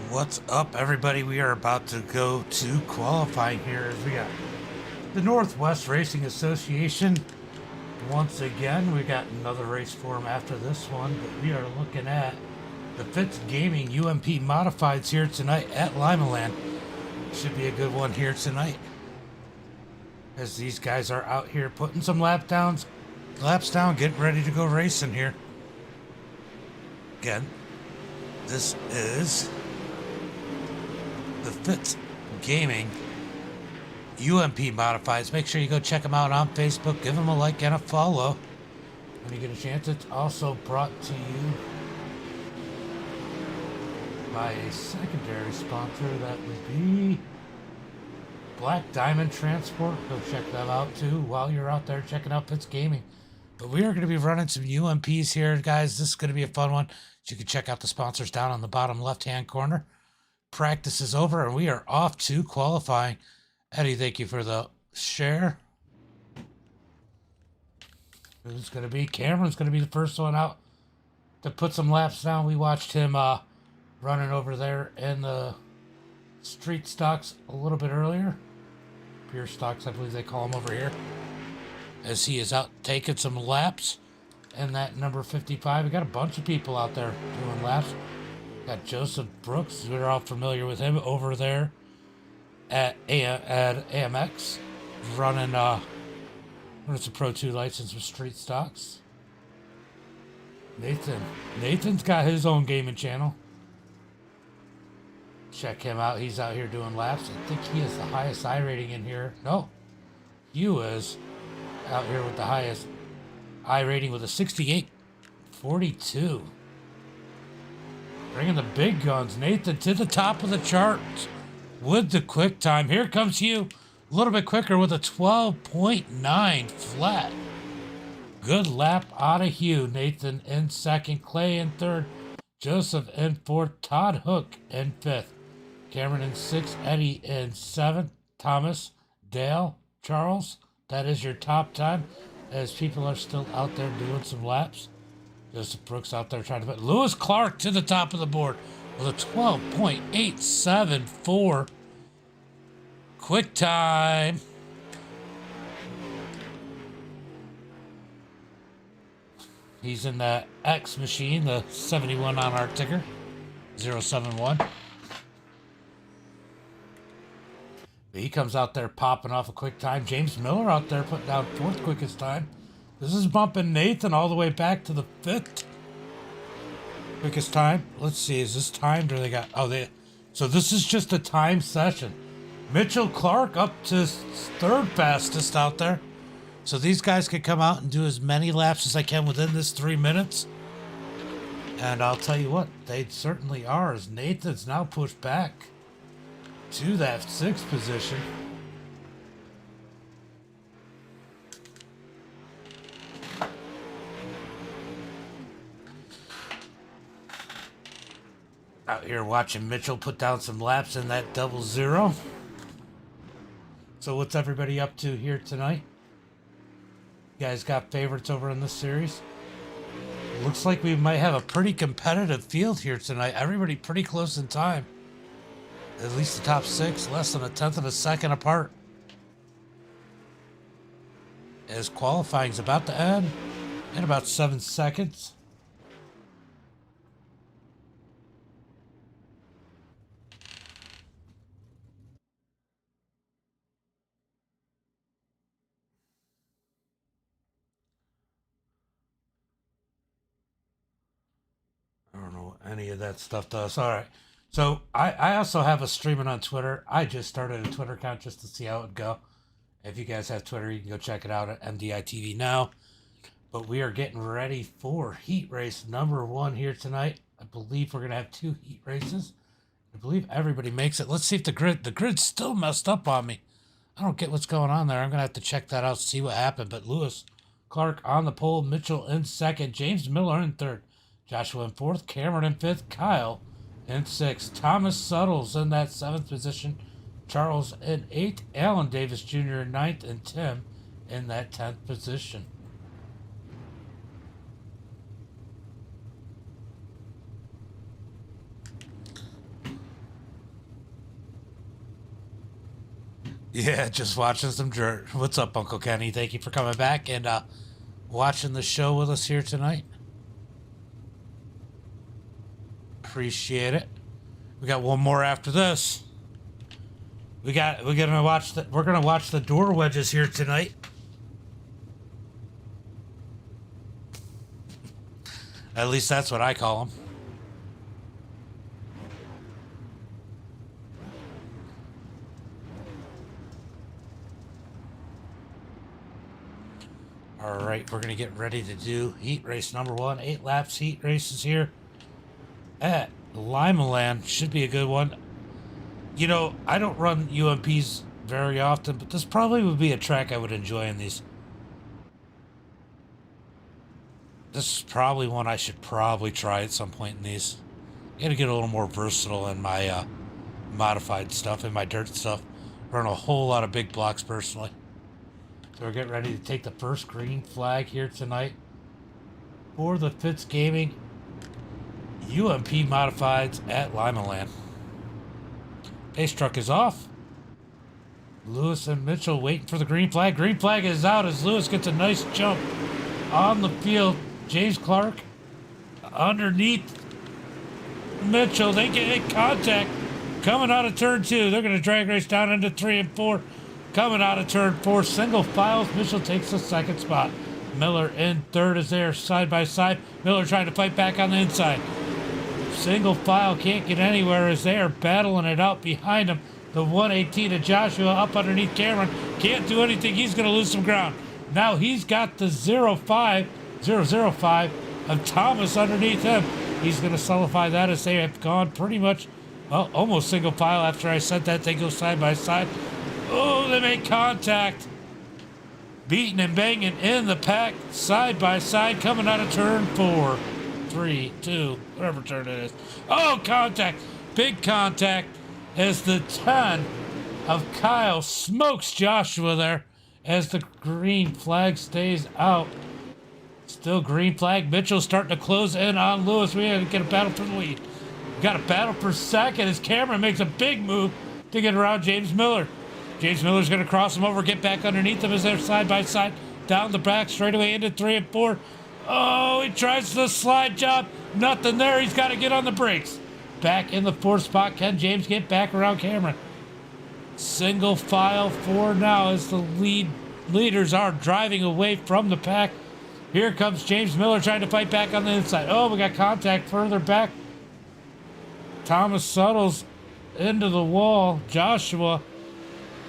What's up, everybody? We are about to go to qualifying here as we got the Northwest Racing Association. Once again, we got another race for them after this one, but we are looking at the Fritz Gaming UMP Modifieds here tonight at Limaland. Should be a good one here tonight, as these guys are out here putting some laps down, getting ready to go racing here. Again, this is the Fritz Gaming UMP Modifieds. Make sure you go check them out on Facebook. Give them a like and a follow when you get a chance. It's also brought to you by a secondary sponsor. That would be Black Diamond Transport. Go check them out too while you're out there checking out Fritz Gaming. But we are going to be running some UMPs here, guys. This is going to be a fun one. You can check out the sponsors down on the bottom left-hand corner. Practice is over and we are off to qualifying. Eddie, thank you for the share. Who's going to be? Cameron's going to be the first one out to put some laps down. We watched him running over there in the street stocks a little bit earlier. Pure stocks, I believe they call them over here. As he is out taking some laps. And that number 55, we got a bunch of people out there doing laps. Got Joseph Brooks, we're all familiar with him over there at AMX, running it's a Pro 2 license with street stocks. Nathan's got his own gaming channel. Check him out. He's out here doing laps. I think he has the highest I rating in here. No, Hugh is out here with the highest I rating with a 68.42. Bringing the big guns. Nathan to the top of the charts with the quick time. Here comes Hugh. A little bit quicker with a 12.9 flat. Good lap out of Hugh. Nathan in second. Clay in third. Joseph in fourth. Todd Hook in fifth. Cameron in sixth. Eddie in seventh. Thomas, Dale, Charles. That is your top time, as people are still out there doing some laps. Joseph Brooks out there trying to put Lewis Clark to the top of the board with a 12.874 quick time. He's in the X machine, the 71 on our ticker, 071. He comes out there popping off a quick time. James Miller out there putting down fourth quickest time. This is bumping Nathan all the way back to the fifth quickest time. Let's see, is this timed or they got... So this is just a time session. Mitchell Clark up to third fastest out there. So these guys can come out and do as many laps as they can within this 3 minutes. And I'll tell you what, they certainly are, as Nathan's now pushed back to that sixth position. Out here watching Mitchell put down some laps in that 00. So what's everybody up to here tonight? You guys got favorites over in this series? Looks like we might have a pretty competitive field here tonight. Everybody pretty close in time. At least the top six, less than a tenth of a second apart. As qualifying's about to end in about 7 seconds. I don't know what any of that stuff does. All right. So I also have a streaming on Twitter. I just started a Twitter account just to see how it would go. If you guys have Twitter, you can go check it out at MDITV now. But we are getting ready for heat race number 1 here tonight. I believe we're going to have 2 heat races. I believe everybody makes it. Let's see if the grid's still messed up on me. I don't get what's going on there. I'm going to have to check that out, see what happened. But Lewis Clark on the pole, Mitchell in second, James Miller in third, Joshua in fourth, Cameron in fifth, Kyle in sixth, Thomas Suttles in that 7th position, Charles in 8th, Alan Davis Jr. in 9th, and Tim in that 10th position. Yeah, just watching some dirt. What's up, Uncle Kenny? Thank you for coming back and watching the show with us here tonight. Appreciate it. We got one more after this. We're gonna watch the door wedges here tonight. At least that's what I call them. All right, we're gonna get ready to do heat race number 1. 8 laps heat races here at Limaland. Should be a good one. You know, I don't run UMPs very often, but this probably would be a track I would enjoy in these. This is probably one I should probably try at some point in these. Gotta get a little more versatile in my modified stuff, in my dirt stuff. Run a whole lot of big blocks personally. So we're getting ready to take the first green flag here tonight for the Fritz Gaming UMP Modifieds at Limaland. Pace truck is off. Lewis and Mitchell waiting for the green flag. Green flag is out as Lewis gets a nice jump on the field. James Clark underneath Mitchell. They get contact coming out of turn 2. They're going to drag race down into 3 and 4. Coming out of turn 4, single files. Mitchell takes the second spot. Miller in third as they are side by side. Miller trying to fight back on the inside. Single file can't get anywhere as they are battling it out behind him. The 118 of Joshua up underneath Cameron. Can't do anything. He's going to lose some ground. Now he's got the 005 of Thomas underneath him. He's going to solidify that as they have gone pretty much, well, almost single file. After I said that, they go side by side. Oh, they make contact. Beating and banging in the pack, side by side, coming out of turn 4. 3, 2, whatever turn it is. Oh, contact. Big contact as the 10 of Kyle smokes Joshua there as the green flag stays out. Still green flag. Mitchell starting to close in on Lewis. We got to get a battle for the lead. We got a battle for second as Cameron makes a big move to get around James Miller. James Miller's going to cross him over, get back underneath him as they're side by side. Down the back, straight away into 3 and 4. Oh, he tries the slide job. Nothing there. He's got to get on the brakes. Back in the 4th spot. Can James get back around Cameron? Single file 4 now as the leaders are driving away from the pack. Here comes James Miller trying to fight back on the inside. Oh, we got contact further back. Thomas Suttles into the wall. Joshua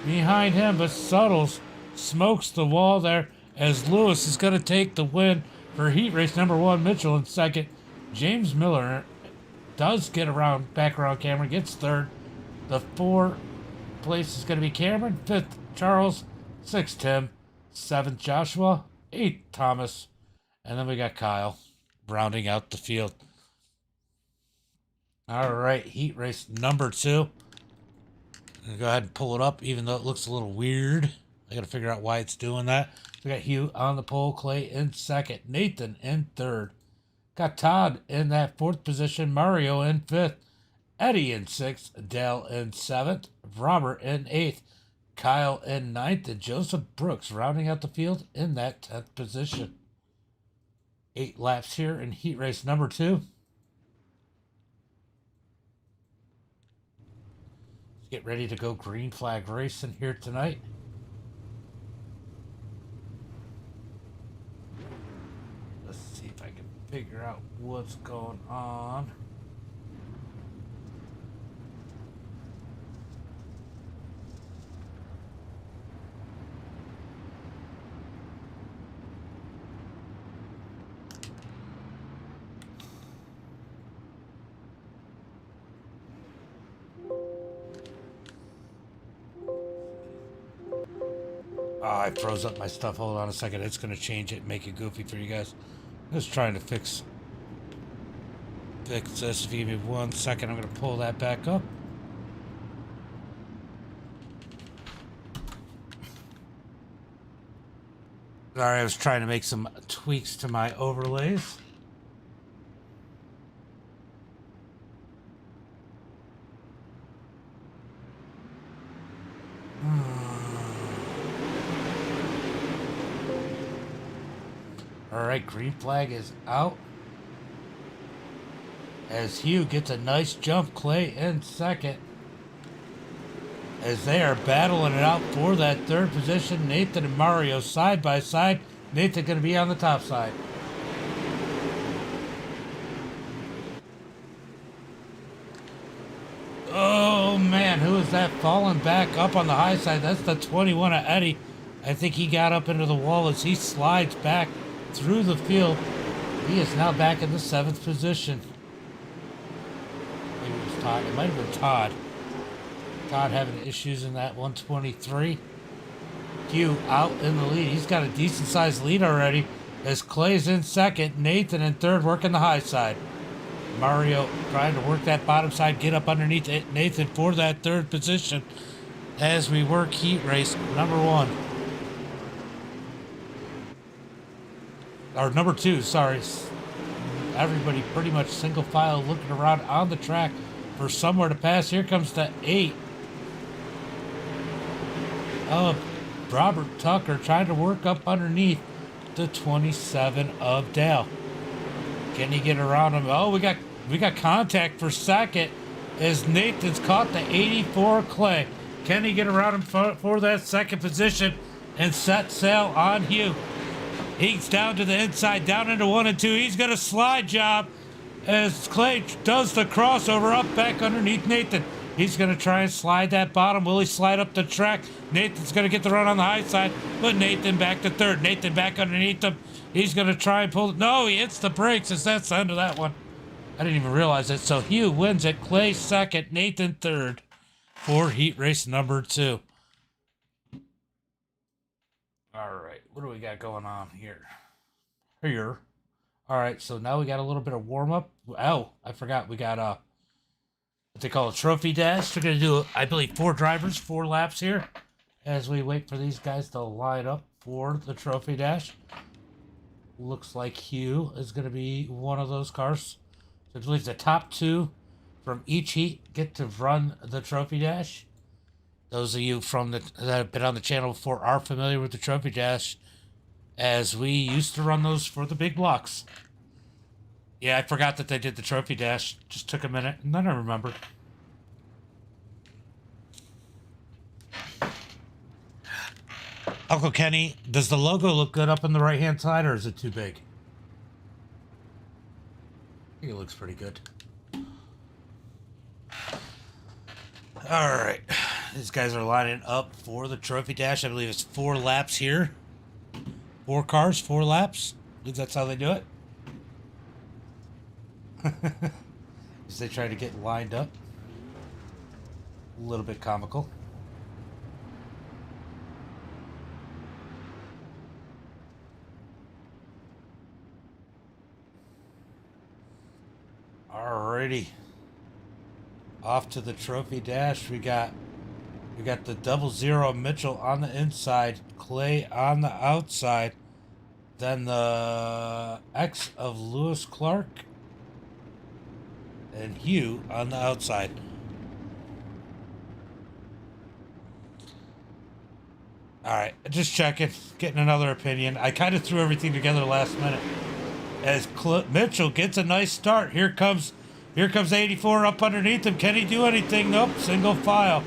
behind him, but Suttles smokes the wall there as Lewis is going to take the win for heat race number 1. Mitchell in second. James Miller does get back around Cameron, gets third. The 4 place is going to be Cameron. 5th, Charles. 6th, Tim. 7th, Joshua. 8th, Thomas. And then we got Kyle rounding out the field. All right, heat race number 2. I'm going to go ahead and pull it up, even though it looks a little weird. I got to figure out why it's doing that. We got Hugh on the pole, Clay in second, Nathan in third. Got Todd in that 4th position, Mario in 5th, Eddie in 6th, Dale in 7th, Robert in 8th, Kyle in 9th, and Joseph Brooks rounding out the field in that 10th position. 8 laps here in heat race number 2. Get ready to go green flag racing here tonight. Let's see if I can figure out what's going on. Oh, I froze up my stuff. Hold on a second. It's going to change it and make it goofy for you guys. Just trying to fix this. If you give me 1 second, I'm going to pull that back up. Sorry, I was trying to make some tweaks to my overlays. All right, green flag is out. As Hugh gets a nice jump, Clay in second. As they are battling it out for that third position, Nathan and Mario side by side. Nathan going to be on the top side. Oh man, who is that falling back up on the high side? That's the 21 of Eddie. I think he got up into the wall as he slides back through the field. He is now back in the 7th position. Maybe it was Todd. It might have been Todd. Todd having issues in that 123. Hugh out in the lead. He's got a decent sized lead already as Clay's in second. Nathan in third working the high side. Mario trying to work that bottom side, get up underneath Nathan for that third position as we work heat race number 1. Or number 2, sorry. Everybody pretty much single file looking around on the track for somewhere to pass. Here comes the 8 of Robert Tucker trying to work up underneath the 27 of Dale. Can he get around him? Oh, we got contact for second as Nathan's caught the 84 Clay. Can he get around him for that second position and set sail on Hugh? He's down to the inside, down into 1 and 2. He's got a slide job as Clay does the crossover up back underneath Nathan. He's going to try and slide that bottom. Will he slide up the track? Nathan's going to get the run on the high side, but Nathan back to third. Nathan back underneath him. He's going to try and pull it. No, he hits the brakes as that's the end of that one. I didn't even realize it. So Hugh wins it. Clay second. Nathan third for heat race number 2. All right. What do we got going on here? All right. So now we got a little bit of warm up. Oh, I forgot. We got what they call a trophy dash. We're going to do, I believe, 4 drivers, 4 laps here as we wait for these guys to line up for the trophy dash. Looks like Hugh is going to be one of those cars. So I believe the top 2 from each heat get to run the trophy dash. Those of you that have been on the channel before are familiar with the trophy dash, as we used to run those for the big blocks. Yeah, I forgot that they did the trophy dash. Just took a minute, and then I remembered. Uncle Kenny, does the logo look good up on the right-hand side, or is it too big? I think it looks pretty good. All right. These guys are lining up for the trophy dash. I believe it's 4 laps here. 4 cars, 4 laps. I believe that's how they do it. As they try to get lined up. A little bit comical. Alrighty. Off to the trophy dash. We got the 00 Mitchell on the inside, Clay on the outside, then the X of Lewis Clark, and Hugh on the outside. Alright, just checking, getting another opinion. I kind of threw everything together last minute. As Mitchell gets a nice start. Here comes 84 up underneath him. Can he do anything? Nope, single file.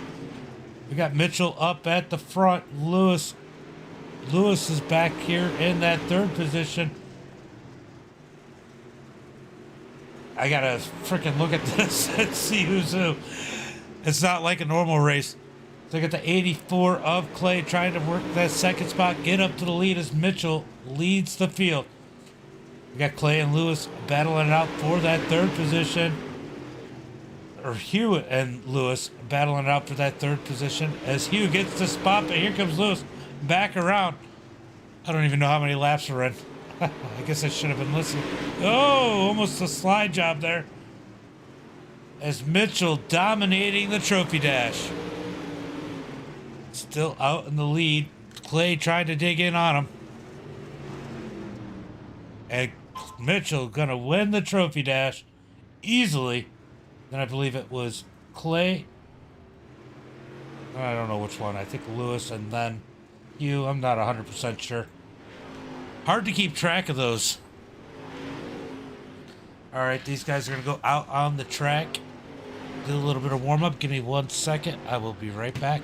We got Mitchell up at the front. Lewis is back here in that 3rd position. I gotta freaking look at this and see who's who. It's not like a normal race. So I got the 84 of Clay trying to work that 2nd spot, get up to the lead as Mitchell leads the field. We got Clay and Lewis battling it out for that 3rd position. Or Hugh and Lewis battling it out for that 3rd position as Hugh gets the spot, but here comes Lewis back around. I don't even know how many laps we're in. I guess I should have been listening. Oh, almost a slide job there. As Mitchell dominating the trophy dash. Still out in the lead. Clay trying to dig in on him. And Mitchell gonna win the trophy dash easily. Then I believe it was Clay. I don't know which one. I think Lewis and then Hugh. I'm not 100% sure. Hard to keep track of those. All right, these guys are going to go out on the track, do a little bit of warm-up. Give me 1 second. I will be right back.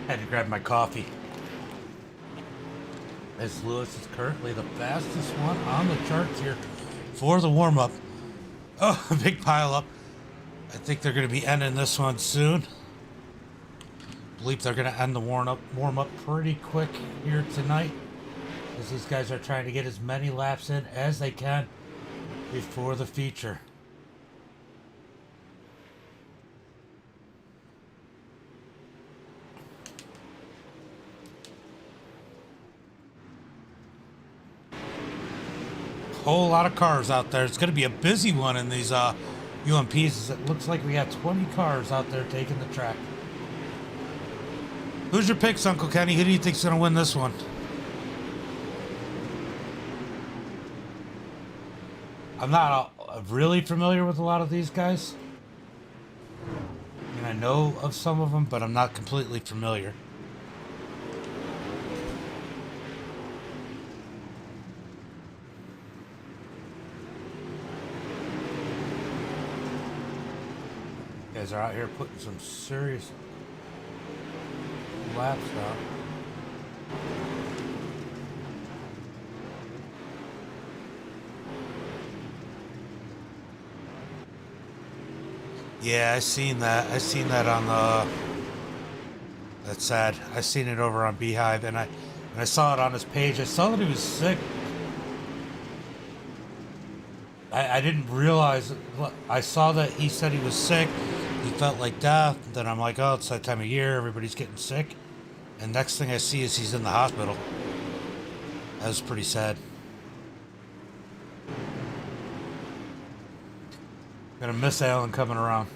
Had to grab my coffee. As Lewis is currently the fastest one on the charts here for the warm-up. Oh, a big pile up. I think they're going to be ending this one soon. I believe they're going to end the warm-up pretty quick here tonight, as these guys are trying to get as many laps in as they can before the feature. Whole lot of cars out there. It's going to be a busy one in these UMPs. It looks like we got 20 cars out there taking the track. Who's your picks, Uncle Kenny? Who do you think's going to win this one? I'm not really familiar with a lot of these guys. I mean, I know of some of them, but I'm not completely familiar. Guys are out here putting some serious laps out. Yeah, I seen that. I seen that on the. That's sad. I seen it over on Beehive, and I saw it on his page. I saw that he was sick. I didn't realize. I saw that he said he was sick. He felt like death. Then I'm like, oh, it's that time of year. Everybody's getting sick. And next thing I see is he's in the hospital. That was pretty sad. Gonna miss Alan coming around.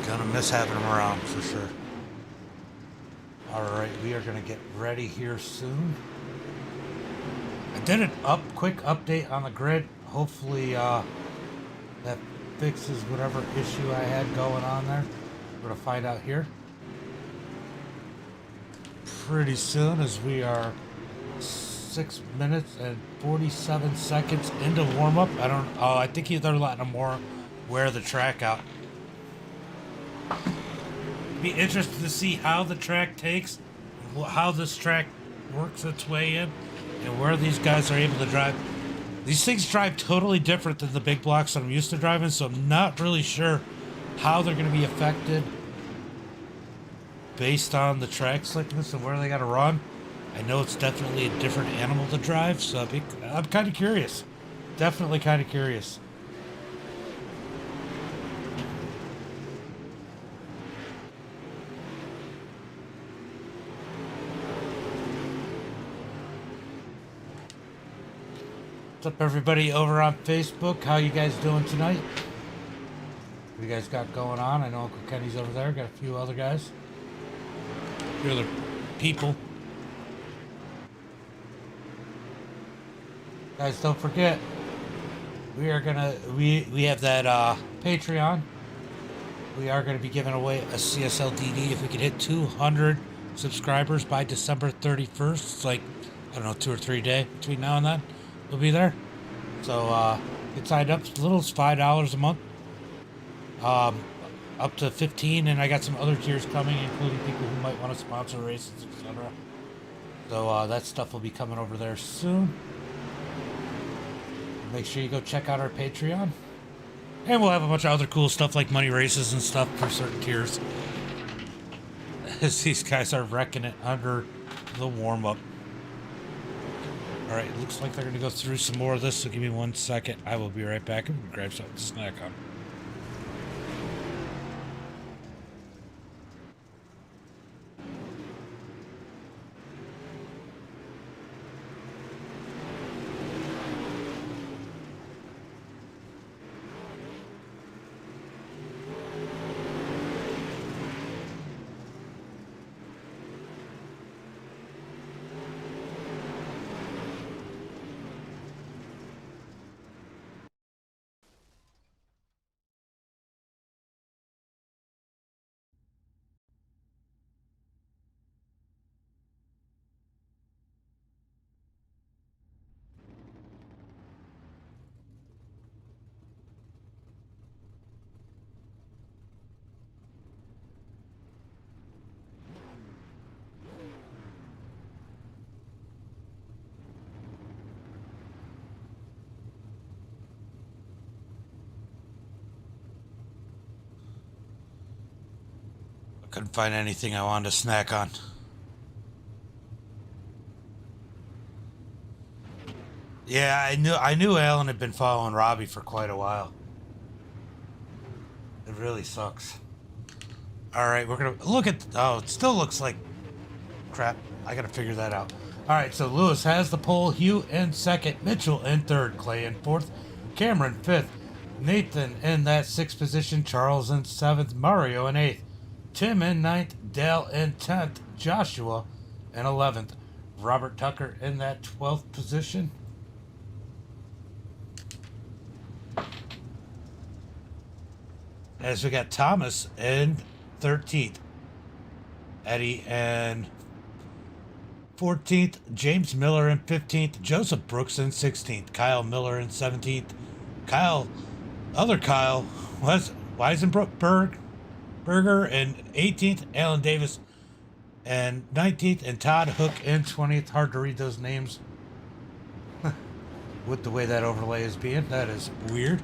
Gonna miss having him around for sure. Alright, we are gonna get ready here soon. I did an quick update on the grid. Hopefully that fixes whatever issue I had going on there. We're gonna find out here pretty soon, as we are 6 minutes and 47 seconds into warm-up. I think they're letting them wear the track out. Be interested to see how the track takes, how this track works its way in, and where these guys are able to drive. These things drive totally different than the big blocks that I'm used to driving, so I'm not really sure how they're going to be affected based on the track slickness and where they got to run. I know it's definitely a different animal to drive, so I'm kind of curious. Definitely kind of curious. What's up, everybody over on Facebook? How you guys doing tonight? What you guys got going on? I know Uncle Kenny's over there. Got a few other guys. A few other people. Guys, don't forget, we are gonna we have that Patreon. We are gonna be giving away a CSLDD if we can hit 200 subscribers by December 31st. It's like, I don't know, 2 or 3 days between now and then. We'll be there. So get signed up. It's little as $5 a month. up to 15, and I got some other tiers coming, including people who might want to sponsor races, etc. So that stuff will be coming over there soon. Make sure you go check out our Patreon. And we'll have a bunch of other cool stuff like money races and stuff for certain tiers. As these guys are wrecking it under the warm-up. Alright, it looks like they're going to go through some more of this, so give me 1 second. I will be right back and grab something to snack on. Couldn't find anything I wanted to snack on. Yeah, I knew Alan had been following Robbie for quite a while. It really sucks. Alright, we're gonna look at, oh, it still looks like crap. I gotta figure that out. Alright, so Lewis has the pole, Hugh in second, Mitchell in third, Clay in fourth, Cameron fifth, Nathan in that sixth position, Charles in seventh, Mario in eighth, Tim in ninth, Dale in 10th, Joshua in 11th, Robert Tucker in that 12th position. As we got Thomas in 13th, Eddie in 14th, James Miller in 15th, Joseph Brooks in 16th, Kyle Miller in 17th, other Kyle, Weisenberger in 18th, Alan Davis in 19th, and Todd Hook in 20th. Hard to read those names with the way that overlay is being. That is weird.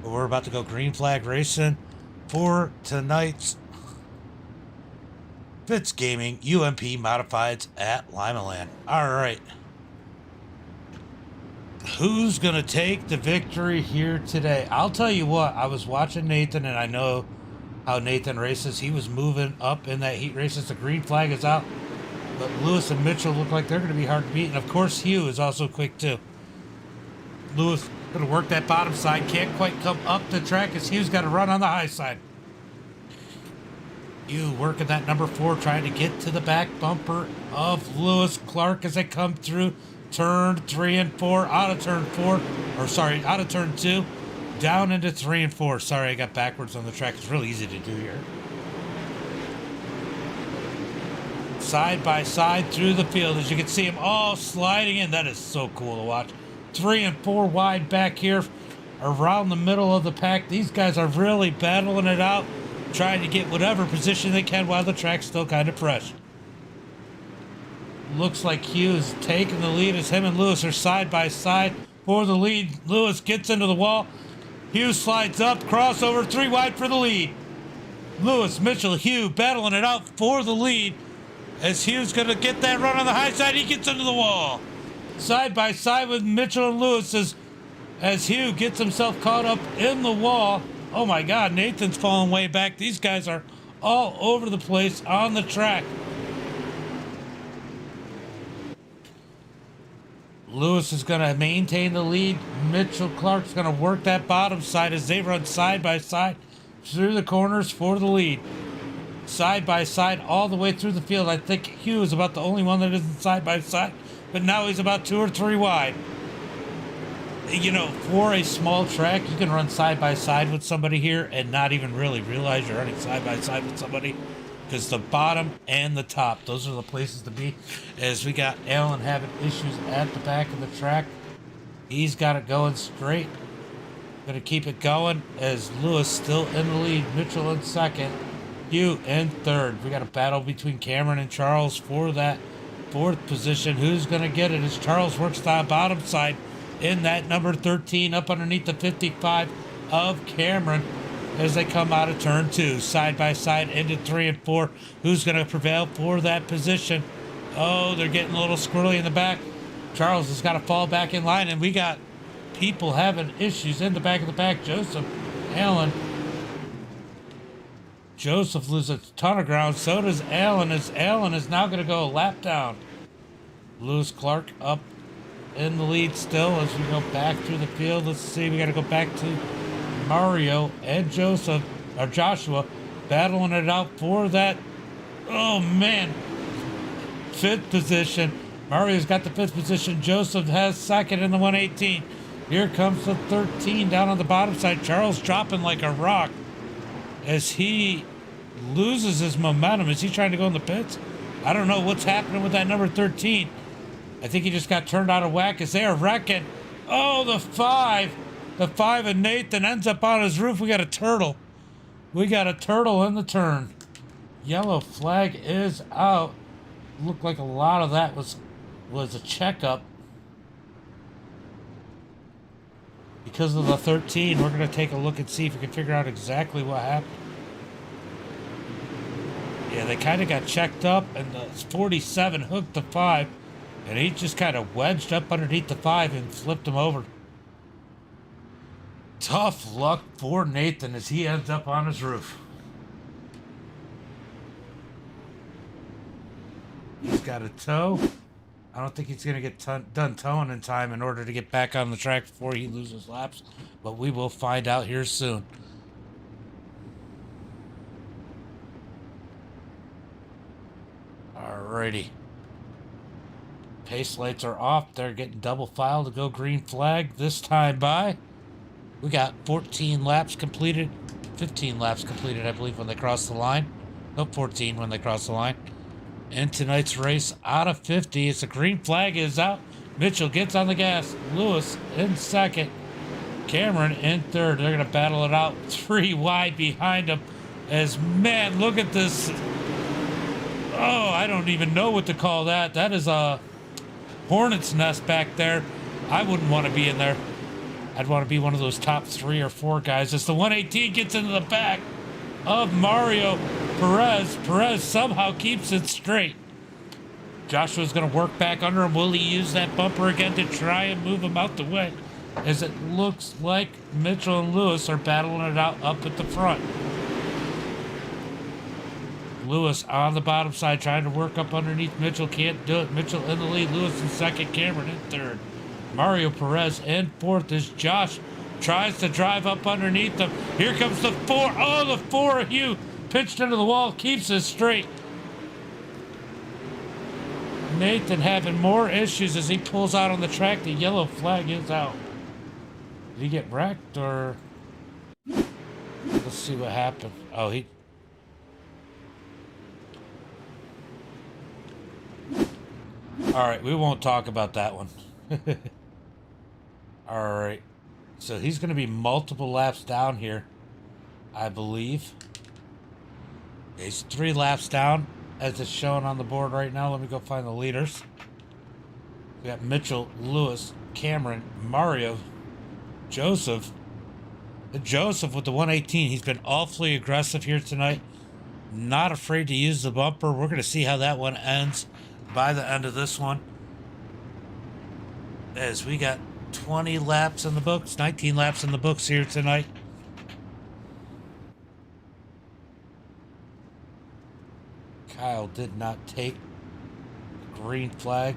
But we're about to go green flag racing for tonight's Fritz Gaming UMP Modifieds at Limaland. Alright. Who's going to take the victory here today? I'll tell you what, I was watching Nathan, and I know how Nathan races. He was moving up in that heat races. The green flag is out. But Lewis and Mitchell look like they're going to be hard to beat. And, of course, Hugh is also quick, too. Lewis going to work that bottom side. Can't quite come up the track as Hugh's got to run on the high side. Hugh working that number 4, trying to get to the back bumper of Lewis Clark as they come through turn 3 and 4, out of turn 2, down into 3 and 4. Sorry, I got backwards on the track. It's really easy to do here. Side by side through the field, as you can see them all sliding in. That is so cool to watch. 3 and 4 wide back here around the middle of the pack. These guys are really battling it out, trying to get whatever position they can while the track's still kind of fresh. Looks like Hugh is taking the lead as him and Lewis are side by side for the lead. Lewis gets into the wall. Hugh slides up, crossover, 3 wide for the lead. Lewis, Mitchell, Hugh battling it out for the lead as Hugh's going to get that run on the high side. He gets into the wall. Side by side with Mitchell and Lewis as Hugh gets himself caught up in the wall. Oh my God, Nathan's falling way back. These guys are all over the place on the track. Lewis is going to maintain the lead. Mitchell Clark's going to work that bottom side as they run side by side through the corners for the lead. Side by side all the way through the field. I think Hugh is about the only one that isn't side by side, but now he's about 2 or 3 wide. You know, for a small track, you can run side by side with somebody here and not even really realize you're running side by side with somebody, because the bottom and the top, those are the places to be. As we got Alan having issues at the back of the track, he's got it going straight. Gonna keep it going as Lewis still in the lead. Mitchell in second. Hugh in third. We got a battle between Cameron and Charles for that fourth position. Who's gonna get it as Charles works the bottom side in that number 13 up underneath the 55 of Cameron as they come out of turn 2. Side by side into 3 and 4. Who's gonna prevail for that position? Oh, they're getting a little squirrely in the back. Charles has got to fall back in line, and we got people having issues in the back of the pack. Joseph Allen. Joseph loses a ton of ground. So does Allen, as Allen is now going to go a lap down. Lewis Clark up in the lead still as we go back through the field. Let's see, we got to go back to Mario and Joseph, or Joshua, battling it out for that. Oh, man. 5th position. Mario's got the 5th position. Joseph has 2nd in the 118. Here comes the 13 down on the bottom side. Charles dropping like a rock as he loses his momentum. Is he trying to go in the pits? I don't know what's happening with that number 13. I think he just got turned out of whack as they are wrecking. Oh, the 5. The 5 and Nathan ends up on his roof. We got a turtle. We got a turtle in the turn. Yellow flag is out. Looked like a lot of that was a checkup. Because of the 13, we're going to take a look and see if we can figure out exactly what happened. Yeah, they kind of got checked up, and the 47 hooked the 5, and he just kind of wedged up underneath the 5 and flipped him over. Tough luck for Nathan as he ends up on his roof. He's got a tow. I don't think he's going to get done towing in time in order to get back on the track before he loses laps, but we will find out here soon. Alrighty. Pace lights are off. They're getting double file to go green flag this time by. We got 14 laps completed, 15 laps completed, I believe, when they cross the line. Nope, 14 when they cross the line. In tonight's race, out of 50, it's a green flag is out. Mitchell gets on the gas. Lewis in second. Cameron in third. They're going to battle it out 3 wide behind them. As, man, look at this. Oh, I don't even know what to call that. That is a hornet's nest back there. I wouldn't want to be in there. I'd want to be one of those top 3 or 4 guys. As the 118 gets into the back of Mario Perez. Perez somehow keeps it straight. Joshua's going to work back under him. Will he use that bumper again to try and move him out the way? As it looks like Mitchell and Lewis are battling it out up at the front. Lewis on the bottom side trying to work up underneath Mitchell. Can't do it. Mitchell in the lead. Lewis in second. Cameron in third. Mario Perez in fourth as Josh tries to drive up underneath them. Here comes the 4. Oh, the 4 Hugh pitched into the wall. Keeps it straight. Nathan having more issues as he pulls out on the track. The yellow flag is out. Did he get wrecked or? Let's see what happened. Oh, he. All right, we won't talk about that one. All right. So he's going to be multiple laps down here, I believe. He's 3 laps down as it's showing on the board right now. Let me go find the leaders. We got Mitchell, Lewis, Cameron, Mario, Joseph. Joseph with the 118. He's been awfully aggressive here tonight. Not afraid to use the bumper. We're going to see how that one ends by the end of this one. As we got 20 laps in the books, 19 laps in the books here tonight. Kyle did not take the green flag,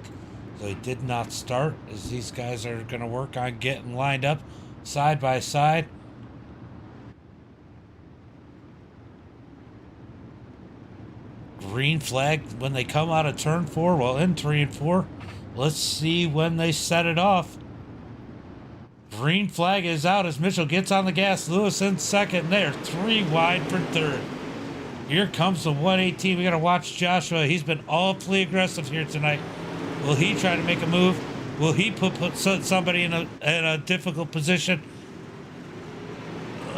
so he did not start, as these guys are going to work on getting lined up side by side. Green flag when they come out of turn 4, well, in 3 and 4. Let's see when they set it off. Green flag is out as Mitchell gets on the gas. Lewis in second there. 3 wide for third. Here comes the 118. We got to watch Joshua. He's been awfully aggressive here tonight. Will he try to make a move? Will he put somebody in a difficult position?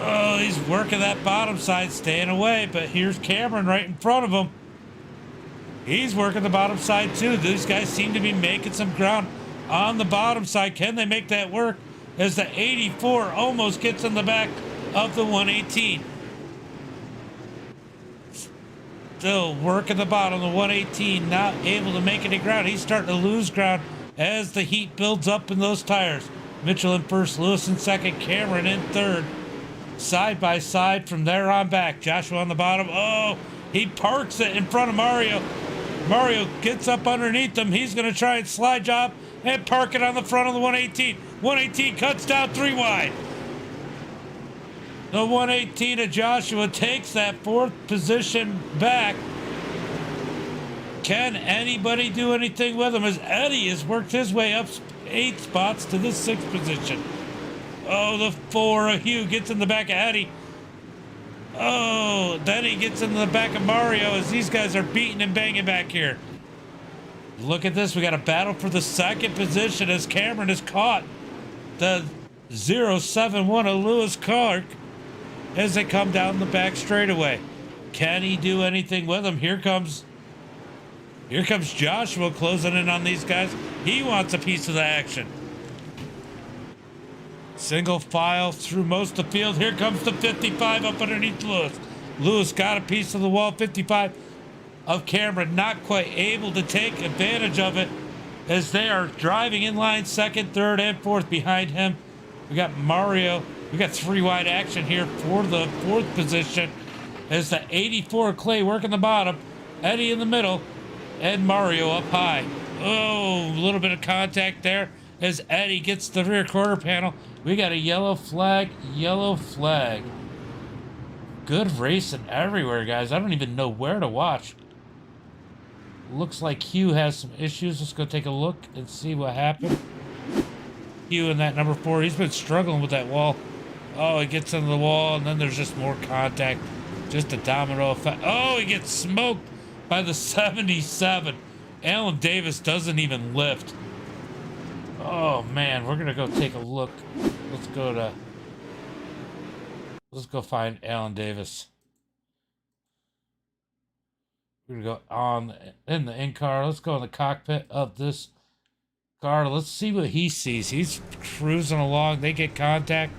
Oh, he's working that bottom side, staying away, but here's Cameron right in front of him. He's working the bottom side too. These guys seem to be making some ground on the bottom side. Can they make that work? As the 84 almost gets in the back of the 118. Still working the bottom, the 118, not able to make any ground. He's starting to lose ground as the heat builds up in those tires. Mitchell in first, Lewis in second, Cameron in third. Side by side from there on back. Joshua on the bottom. Oh, he parks it in front of Mario. Mario gets up underneath him. He's going to try and slide job and park it on the front of the 118. 118 cuts down 3 wide. The 118 of Joshua takes that fourth position back. Can anybody do anything with him as Eddie has worked his way up 8 spots to the 6th position? Oh, the 4 of Hugh gets in the back of Eddie. Oh, then he gets into the back of Mario as these guys are beating and banging back here. Look at this. We got a battle for the 2nd position as Cameron is caught. The 071 of Lewis Clark as they come down the back straightaway. Can he do anything with them? Here comes Joshua closing in on these guys. He wants a piece of the action. Single file through most of the field. Here comes the 55 up underneath Lewis. Lewis got a piece of the wall. 55 of Cameron not quite able to take advantage of it as they are driving in line 2nd, 3rd, and 4th behind him. We got Mario. We got 3 wide action here for the 4th position as the 84 Clay working the bottom, Eddie in the middle, and Mario up high. Oh, a little bit of contact there as Eddie gets the rear quarter panel. We got a yellow flag, yellow flag. Good racing everywhere, guys. I don't even know where to watch. Looks like Hugh has some issues. Let's go take a look and see what happened. Hugh in that number 4, he's been struggling with that wall. Oh, he gets into the wall, and then there's just more contact. Just a domino effect. Oh, he gets smoked by the 77. Alan Davis doesn't even lift. Oh, man, we're going to go take a look. Let's go find Alan Davis. We're going to go on in the in-car. Let's go in the cockpit of this car. Let's see what he sees. He's cruising along. They get contact.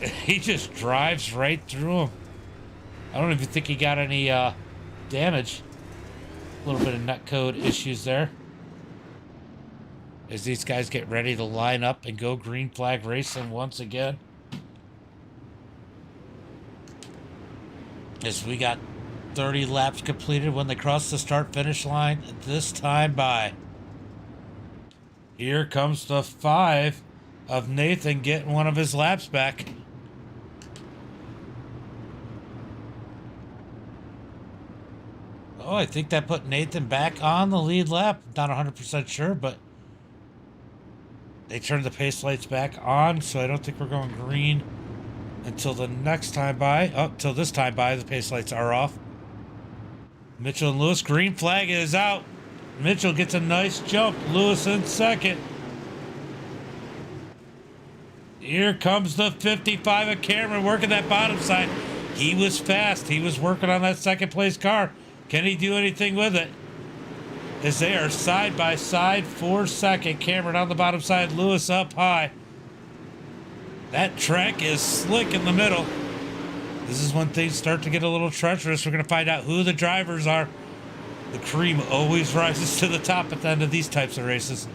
He just drives right through him. I don't even think he got any damage. A little bit of netcode issues there. As these guys get ready to line up and go green flag racing once again. As we got 30 laps completed when they cross the start-finish line this time by. Here comes the 5 of Nathan getting one of his laps back. Oh, I think that put Nathan back on the lead lap. Not 100% sure, but they turned the pace lights back on, so I don't think we're going green until the next time by. Oh, till this time by, the pace lights are off. Mitchell and Lewis, green flag is out. Mitchell gets a nice jump. Lewis in second. Here comes the 55 of Cameron working that bottom side. He was fast. He was working on that 2nd place car. Can he do anything with it? As they are side by side for 2nd. Cameron on the bottom side, Lewis up high. That track is slick in the middle. This is when things start to get a little treacherous. We're going to find out who the drivers are. The cream always rises to the top at the end of these types of races.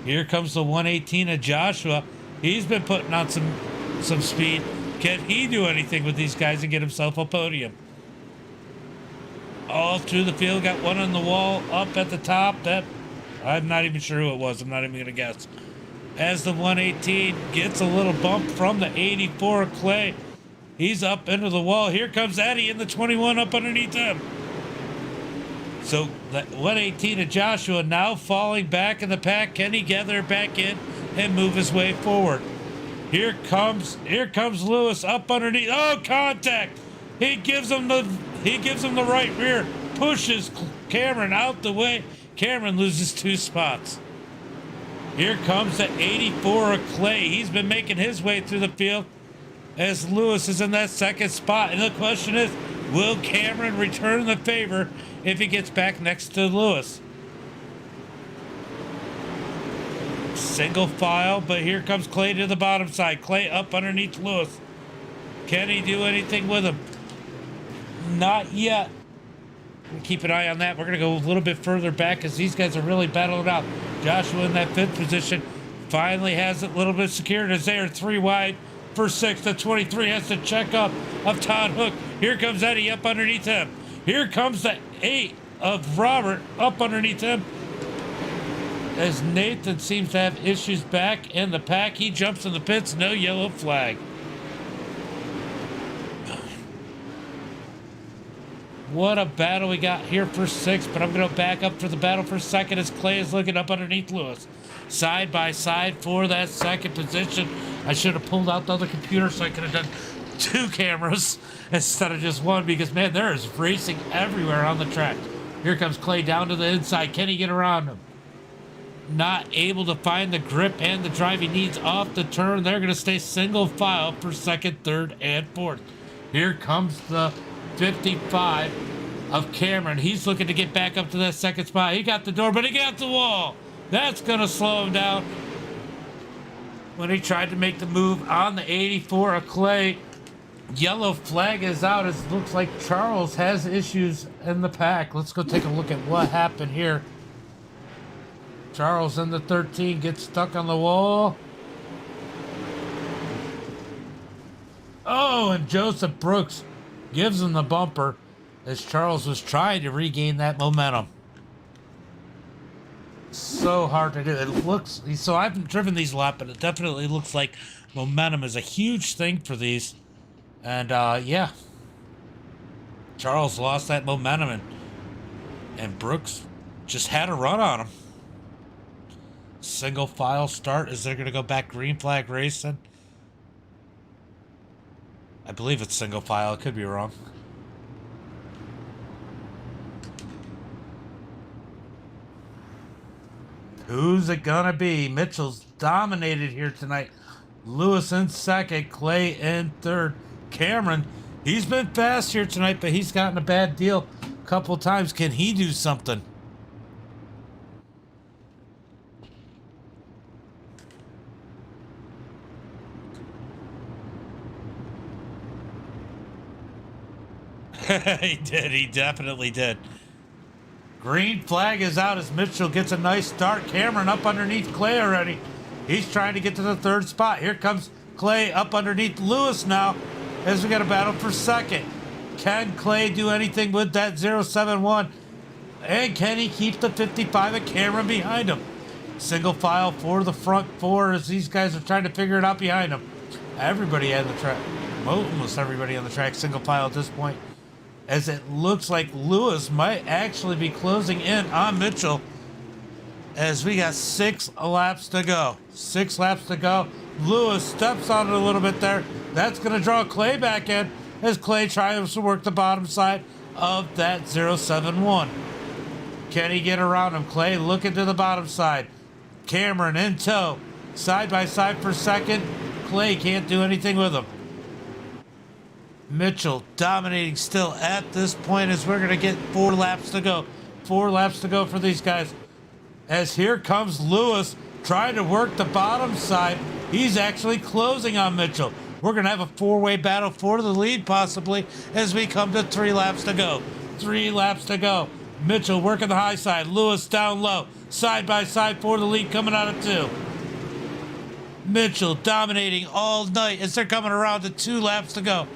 Here comes the 118 of Joshua. He's been putting on some speed. Can he do anything with these guys and get himself a podium? All through the field, got one on the wall, up at the top. That I'm not even sure who it was. I'm not even going to guess. As the 118 gets a little bump from the 84 Clay. He's up into the wall. Here comes Eddie in the 21 up underneath him. So that 118 of Joshua now falling back in the pack. Can he gather it back in and move his way forward? Here comes Lewis up underneath. Oh, contact! He gives him the right rear. Pushes Cameron out the way. Cameron loses 2 spots. Here comes the 84 of Clay. He's been making his way through the field. as Lewis is in that second spot. And the question is, will Cameron return the favor if he gets back next to Lewis? Single file, but here comes Clay to the bottom side. Clay up underneath Lewis. Can he do anything with him? Not yet. Keep an eye on that. We're going to go a little bit further back because these guys are really battling out. Joshua in that fifth position finally has it a little bit secured as they are 3 wide for 6. The 23 has to check up of Todd Hook. Here comes Eddie up underneath him. Here comes the 8 of Robert up underneath him. As Nathan seems to have issues back in the pack, he jumps in the pits, no yellow flag. What a battle we got here for 6, but I'm going to back up for the battle for 2nd as Clay is looking up underneath Lewis. Side by side for that 2nd position. I should have pulled out the other computer so I could have done 2 cameras instead of just 1 because, man, there is racing everywhere on the track. Here comes Clay down to the inside. Can he get around him? Not able to find the grip and the drive he needs off the turn. They're going to stay single file for 2nd, 3rd, and 4th. Here comes the 55 of Cameron. He's looking to get back up to that 2nd spot. He got the door, but he got the wall. That's going to slow him down. When he tried to make the move on the 84 of Clay, yellow flag is out. It looks like Charles has issues in the pack. Let's go take a look at what happened here. Charles in the 13 gets stuck on the wall. Oh, and Joseph Brooks gives him the bumper as Charles was trying to regain that momentum. So hard to do. It looks, so I haven't driven these a lot, but it definitely looks like momentum is a huge thing for these. And yeah, Charles lost that momentum and Brooks just had a run on him. Single file start. Is they're going to go back green flag racing? I believe it's single file. I could be wrong. Who's it going to be? Mitchell's dominated here tonight. Lewis in 2nd. Clay in 3rd. Cameron, he's been fast here tonight, but he's gotten a bad deal a couple times. Can he do something? He did. He definitely did. Green flag is out as Mitchell gets a nice start. Cameron up underneath Clay already. He's trying to get to the 3rd spot. Here comes Clay up underneath Lewis now as we got a battle for 2nd. Can Clay do anything with that 071? And can he keep the 55 of Cameron behind him? Single file for the front 4 as these guys are trying to figure it out behind him. Everybody on the track, almost everybody on the track, single file at this point. As it looks like Lewis might actually be closing in on Mitchell as we got 6 laps to go. 6 laps to go. Lewis steps on it a little bit there. That's going to draw Clay back in as Clay tries to work the bottom side of that 071. Can he get around him? Clay looking to the bottom side. Cameron in tow. Side by side for 2nd. Clay can't do anything with him. Mitchell dominating still at this point as we're going to get 4 laps to go. 4 laps to go for these guys. As here comes Lewis trying to work the bottom side. He's actually closing on Mitchell. We're going to have a 4-way battle for the lead possibly as we come to 3 laps to go. 3 laps to go. Mitchell working the high side. Lewis down low. Side by side for the lead coming out of 2. Mitchell dominating all night as they're coming around to 2 laps to go.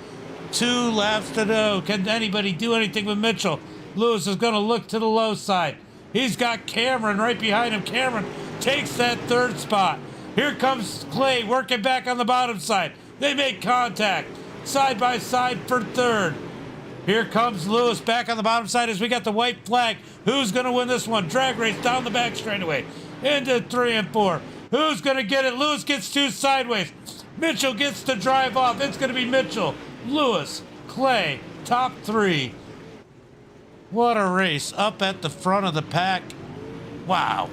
2 laps to go. Can anybody do anything with Mitchell? Lewis is going to look to the low side. He's got Cameron right behind him. Cameron takes that 3rd spot. Here comes Clay working back on the bottom side. They make contact. Side by side for 3rd. Here comes Lewis back on the bottom side as we got the white flag. Who's going to win this one? Drag race down the back straightaway. Into 3 and 4. Who's going to get it? Lewis gets 2 sideways. Mitchell gets to drive off. It's going to be Mitchell, Lewis, Clay, top 3. What a race up at the front of the pack. Wow.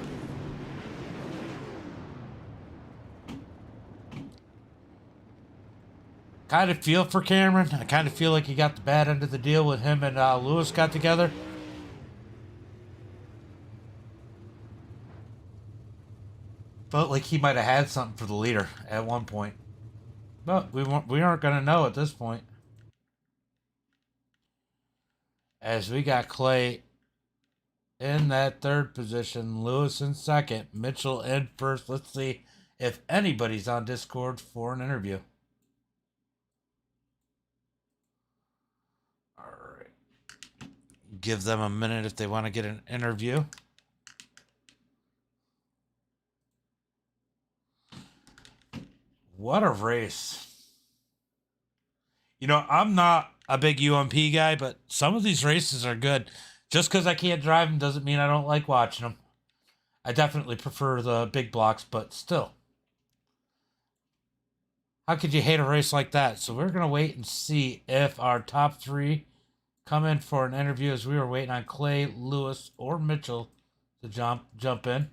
kind of feel for Cameron. I kind of feel like he got the bad end of the deal when him and Lewis got together. Felt like he might have had something for the leader at one point. But we aren't going to know at this point. As we got Clay in that third position, Lewis in second, Mitchell in first. Let's see if anybody's on Discord for an interview. All right. Give them a minute if they want to get an interview. What a race. You know, I'm not a big UMP guy, but some of these races are good. Just because I can't drive them doesn't mean I don't like watching them. I definitely prefer the big blocks, but still. How could you hate a race like that? So we're going to wait and see if our top three come in for an interview as we were waiting on Clay, Lewis, or Mitchell to jump in.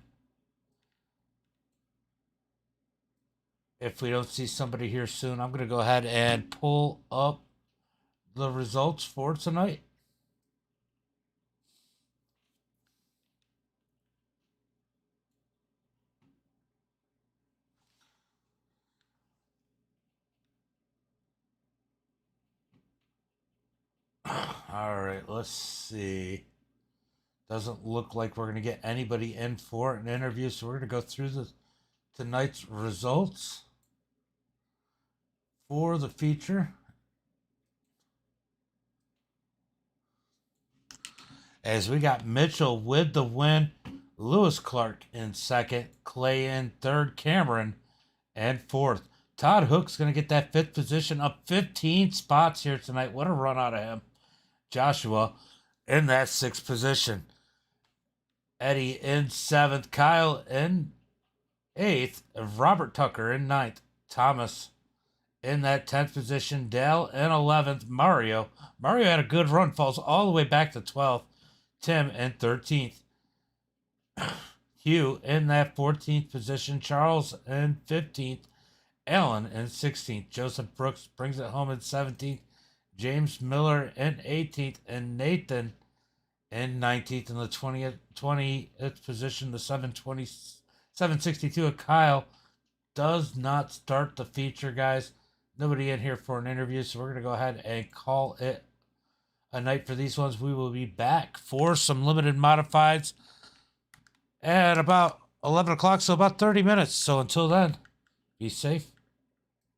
If we don't see somebody here soon, I'm going to go ahead and pull up the results for tonight. All right, let's see. Doesn't look like we're going to get anybody in for an interview, so we're going to go through tonight's results for the feature. As we got Mitchell with the win, Lewis Clark in second, Clay in third, Cameron in fourth. Todd Hook's going to get that fifth position, up 15 spots here tonight. What a run out of him. Joshua in that sixth position. Eddie in seventh, Kyle in eighth, Robert Tucker in ninth, Thomas in that 10th position, Dale in 11th, Mario had a good run, falls all the way back to 12th, Tim in 13th, Hugh in that 14th position, Charles in 15th, Alan in 16th, Joseph Brooks brings it home in 17th, James Miller in 18th, and Nathan in 19th. In the 20th position, the 762 of Kyle does not start the feature, guys. Nobody in here for an interview, so we're going to go ahead and call it a night for these ones. We will be back for some limited modifieds at about 11 o'clock, so about 30 minutes. So until then, be safe.